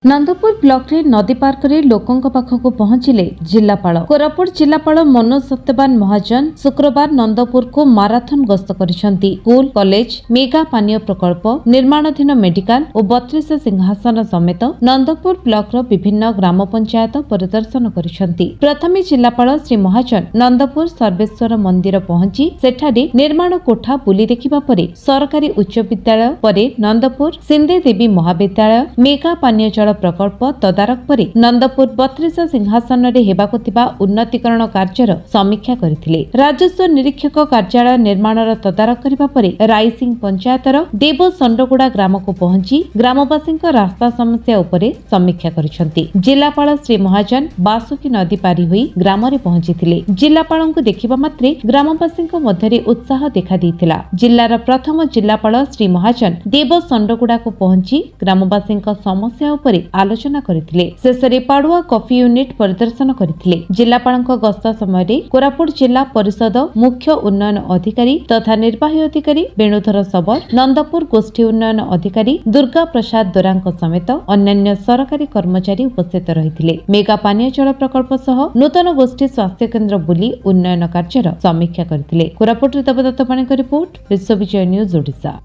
Nandpur block रे नदी park रे लोकंक पाखक पहुंचिले जिलापाल। कोरापुट जिलापाल मनोज सत्यवान महाजन शुक्रवार नंदपुर को माराथन गस्त करिसेंती। स्कूल कॉलेज मेगा पानीय प्रकल्प निर्माणाधीन मेडिकल और 32 सिंहासन समेत नंदपुर ब्लॉक रो विभिन्न ग्राम पंचायत परिदर्शन करिसेंती। प्रथमे जिलापाल श्री महाजन नंदपुर सर्वेश्वर मंदिर पहुंची सेठारे निर्माण कोठा बुली देखिबा परे सरकारी उच्च विद्यालय परे नंदपुर सिंधे देवी महाविद्यालय मेगा पानीय जल प्रकल्प तदारक परे नंदपुर 32 सिंहासन रे हेबाको थिबा उन्नतीकरण कार्यर समीक्षा करिथिले। राजस्व निरीक्षक कार्यालय निर्माणर तदारक करिबा परे रायसिंह पंचायतर देव संडगुडा ग्राम को पहुंची ग्रामवासी रास्ता समस्या उपरे समीक्षा करिसंती। जिलापाल श्री महाजन बासुकी नदी पारी होई ग्राम रे पहुंचीथिले। जिलापाल को देखिबा मात्रे ग्रामवासी मध्यरे उत्साह देखा दैथिला। जिल्लार प्रथम जिलापाल श्री महाजन देव संडगुडा को पहुंची ग्रामवासी समस्या उपरे आलोचना करथिले। शेषरे पाडुआ कॉफी यूनिट परिदर्शन करथिले। जिलापालक गस्त समय कोरापुट जिला परिषद मुख्य उन्नयन अधिकारी तथा निर्वाही अधिकारी वेणुधर सबर नंदपुर गोष्ठी उन्नयन अधिकारी दुर्गा प्रसाद दोरांक समेत अन्य सरकारी कर्मचारी उपस्थित रहिथिले। मेगा पानीय जल प्रकल्प सह नूतन गोष्ठी स्वास्थ्य केन्द्र बुली उन्नयन कार्यर समीक्षा करथिले। Koraput Devdutt पाणीक report विश्वविजय news Odisha.